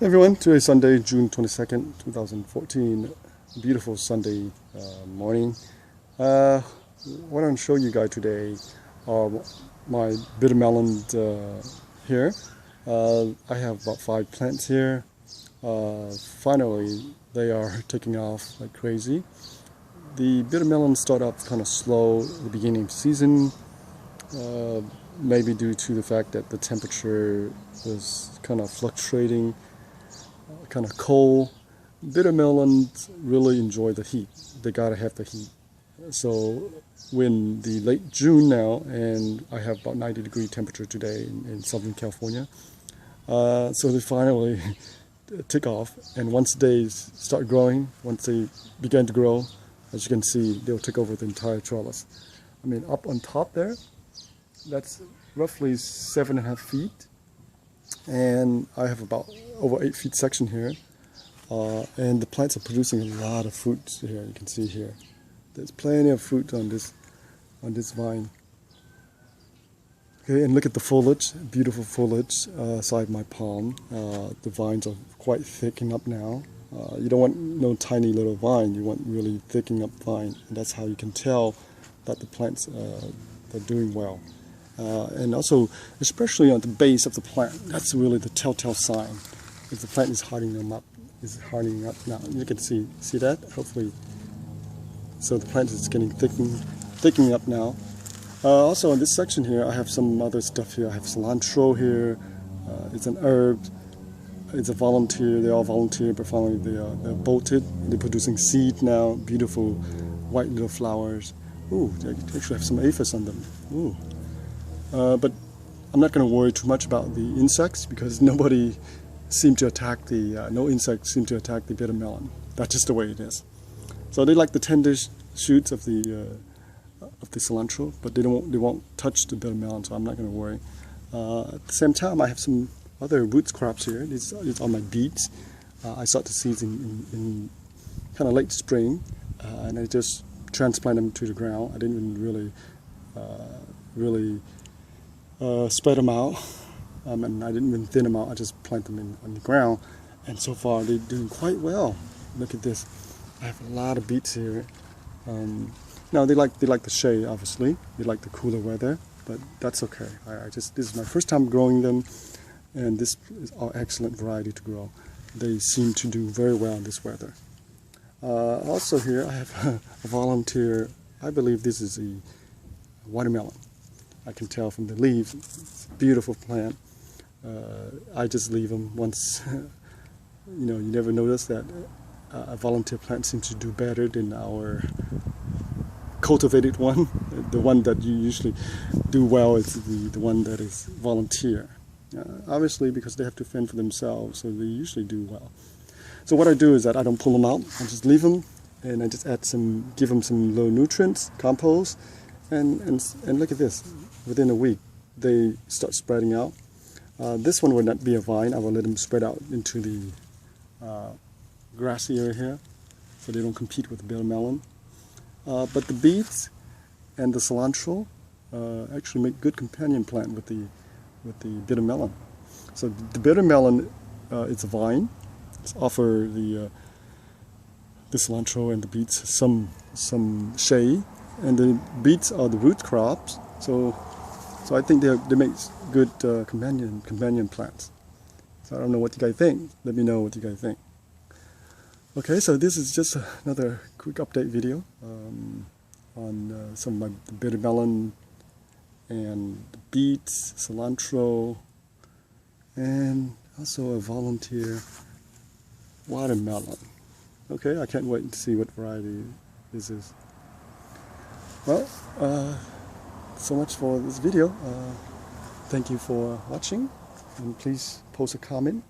Hey everyone, today is Sunday, June 22nd, 2014. Beautiful Sunday morning. What I'm showing you guys today are my bitter melon here. I have about 5 plants here. Finally, they are taking off like crazy. The bitter melon start off kind of slow at the beginning of the season, maybe due to the fact that the temperature was kind of fluctuating, kind of cold. Bitter melons really enjoy the heat. They gotta have the heat. So when the late June now, and I have about 90-degree temperature today in Southern California, so they finally take off. And once they start growing, once they begin to grow, as you can see, they'll take over the entire trellis. I mean, up on top there, that's roughly 7.5 feet. And I have about over 8 feet section here, and the plants are producing a lot of fruit here. You can see here, there's plenty of fruit on this vine. Okay, and look at the foliage, beautiful foliage inside my palm. The vines are quite thickening up now. You don't want no tiny little vine. You want really thickening up vine, and that's how you can tell that the plants they're doing well. And also, especially on the base of the plant, that's really the telltale sign. If the plant is hardening up now. You can see that, hopefully. So the plant is getting thickening up now. Also, in this section here, I have some other stuff here. I have cilantro here. It's an herb. It's a volunteer. They all volunteer, but finally they're bolted. They're producing seed now. Beautiful white little flowers. Ooh, they actually have some aphids on them. Ooh. But I'm not going to worry too much about the insects, because no insects seem to attack the bitter melon. That's just the way it is. So they like the tender shoots of the cilantro, but they won't touch the bitter melon. So I'm not going to worry. At the same time, I have some other root crops here. These are my beets. I started the seeds in kind of late spring, and I just transplanted them to the ground. I didn't even really spread them out, and I didn't even thin them out. I just planted them on the ground, and so far they're doing quite well. Look at this. I have a lot of beets here. Now they like the shade, obviously. They like the cooler weather, but that's okay. This is my first time growing them, and this is an excellent variety to grow. They seem to do very well in this weather. Also here I have a volunteer. I believe this is a watermelon. I can tell from the leaves. It's a beautiful plant. I just leave them once. You never notice that a volunteer plant seems to do better than our cultivated one. The one that you usually do well is the one that is volunteer. Obviously, because they have to fend for themselves, so they usually do well. So what I do is that I don't pull them out. I just leave them, and I just give them some low nutrients, compost, and look at this. Within a week, they start spreading out. This one would not be a vine. I will let them spread out into the grassy area here, so they don't compete with the bitter melon. But the beets and the cilantro actually make good companion plant with the bitter melon. So the bitter melon, it's a vine. It's offer the cilantro and the beets some shade, and the beets are the root crops. So I think they make good companion plants. So I don't know what you guys think. Let me know what you guys think. Okay, so this is just another quick update video on some of my bitter melon and the beets, cilantro, and also a volunteer watermelon. Okay, I can't wait to see what variety this is. Well, so much for this video. Thank you for watching, and please post a comment